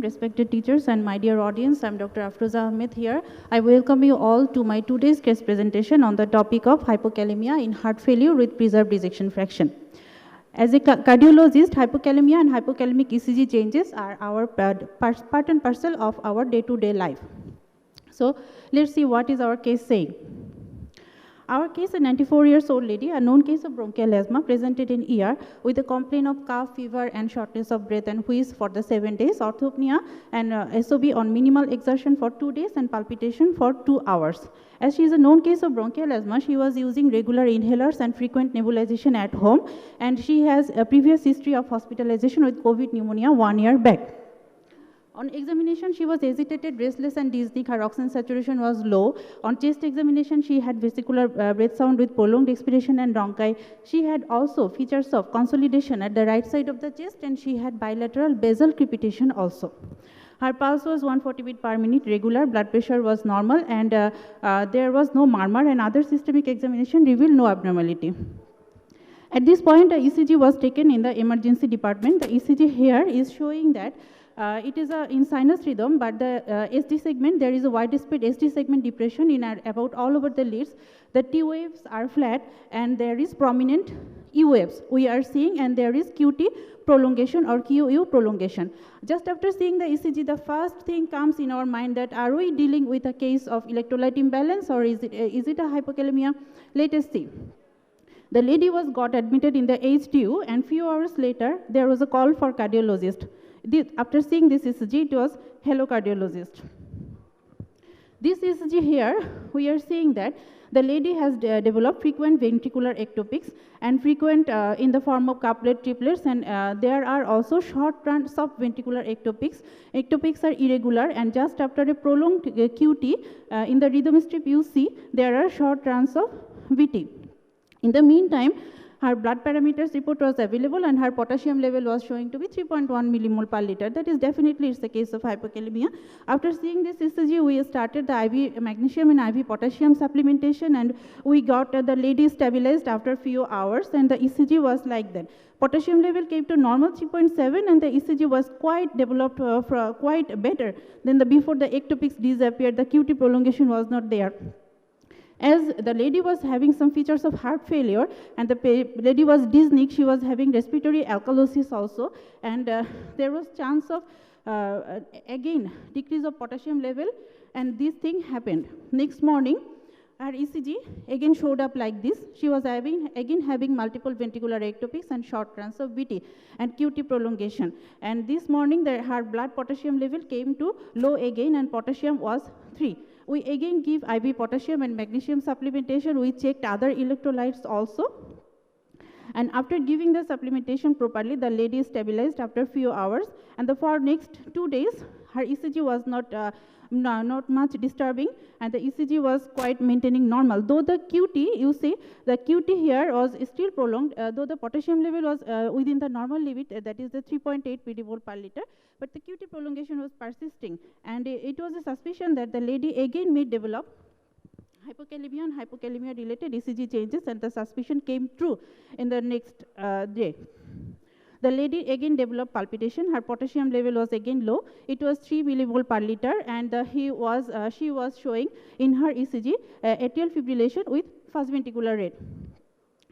respected teachers, and my dear audience. I'm Dr. Afroza Ahmed here. I welcome you all to my today's case presentation on the topic of hypokalemia in heart failure with preserved ejection fraction. As a cardiologist, hypokalemia and hypokalemic ECG changes are our part and parcel of our day-to-day life. So let's see what is our case saying. Our case, a 94-year-old lady, a known case of bronchial asthma, presented in ER with a complaint of cough, fever, and shortness of breath and wheeze for the 7 days, orthopnea and SOB on minimal exertion for 2 days and palpitation for 2 hours. As she is a known case of bronchial asthma, she was using regular inhalers and frequent nebulization at home, and she has a previous history of hospitalization with COVID pneumonia 1 year back. On examination, she was agitated, restless, and dizzy. Her oxygen saturation was low. On chest examination, she had vesicular breath sound with prolonged expiration and bronchi. She had also features of consolidation at the right side of the chest, and she had bilateral basal crepitation also. Her pulse was 140 beats per minute regular, blood pressure was normal, and there was no murmur, and other systemic examination revealed no abnormality. At this point, the ECG was taken in the emergency department. The ECG here is showing that it is in sinus rhythm, but the ST segment, there is a widespread ST segment depression in about all over the leads. The T waves are flat, and there is prominent E waves we are seeing, and there is QT prolongation or QU prolongation. Just after seeing the ECG, the first thing comes in our mind that are we dealing with a case of electrolyte imbalance, or is it a hypokalemia? Let us see. The lady got admitted in the HTU, and few hours later, there was a call for cardiologist. After seeing this ECG, it was hello cardiologist. This ECG here, we are seeing that the lady has developed frequent ventricular ectopics and frequent in the form of couplet triplets, and there are also short run subventricular ectopics. Ectopics are irregular, and just after a prolonged QT, in the rhythm strip you see there are short runs of VT. In the meantime, her blood parameters report was available, and her potassium level was showing to be 3.1 millimole per liter. That is definitely it's a case of hypokalemia. After seeing this ECG, we started the IV magnesium and IV potassium supplementation, and we got the lady stabilized after a few hours, and the ECG was like that. Potassium level came to normal 3.7, and the ECG was quite developed, quite better than before the ectopics disappeared. The QT prolongation was not there. As the lady was having some features of heart failure, and the lady was dyspneic, she was having respiratory alkalosis also, and there was chance of again decrease of potassium level, and this thing happened. Next morning, her ECG again showed up like this. She was having multiple ventricular ectopics and short runs of VT and QT prolongation. And this morning, her blood potassium level came to low again, and potassium was 3. We again give IV potassium and magnesium supplementation. We checked other electrolytes also. And after giving the supplementation properly, the lady stabilized after a few hours. And for next 2 days, her ECG was not much disturbing, and the ECG was quite maintaining normal. Though the QT, you see, the QT here was still prolonged, though the potassium level was within the normal limit, that is the 3.8 millimole per liter, but the QT prolongation was persisting, and it was a suspicion that the lady again may develop hypokalemia and hypokalemia-related ECG changes, and the suspicion came true in the next day. The lady again developed palpitation. Her potassium level was again low. It was 3 millimole per liter, and she was showing in her ECG atrial fibrillation with fast ventricular rate.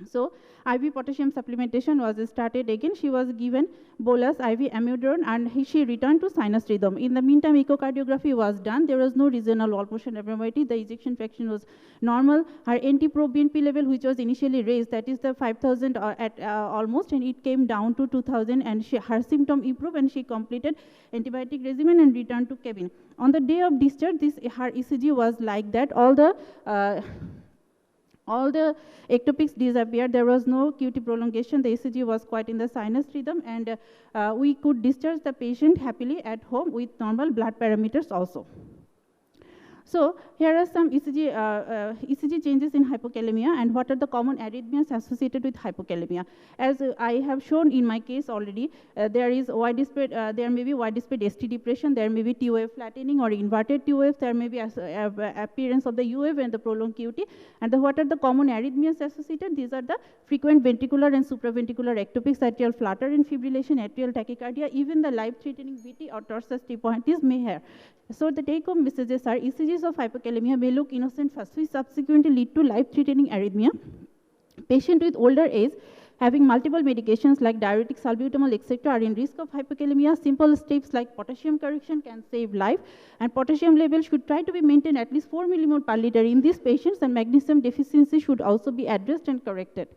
So IV potassium supplementation was started again. She was given bolus IV amiodarone, and she returned to sinus rhythm. In the meantime, echocardiography was done. There was no regional wall motion abnormality. The ejection fraction was normal. Her NT-proBNP level, which was initially raised, that is the 5,000 at almost, and it came down to 2,000, and her symptom improved, and she completed antibiotic regimen and returned to cabin. On the day of discharge, her ECG was like that. All the ectopics disappeared. There was no QT prolongation. The ECG was quite in the sinus rhythm, and we could discharge the patient happily at home with normal blood parameters also. So here are some ECG changes in hypokalemia and what are the common arrhythmias associated with hypokalemia. As I have shown in my case already, there may be widespread ST depression, there may be T wave flattening or inverted T wave, there may be appearance of the U wave and the prolonged QT. And what are the common arrhythmias associated? These are the frequent ventricular and supraventricular ectopics, atrial flutter and fibrillation, atrial tachycardia, even the life-threatening VT or torsades T-pointes may have. So the take-home messages are ECGs of hypokalemia may look innocent first, which subsequently lead to life-threatening arrhythmia. Patient with older age having multiple medications like diuretics, salbutamol, etc. are in risk of hypokalemia. Simple steps like potassium correction can save life, and potassium level should try to be maintained at least 4 millimole per liter in these patients, and magnesium deficiency should also be addressed and corrected.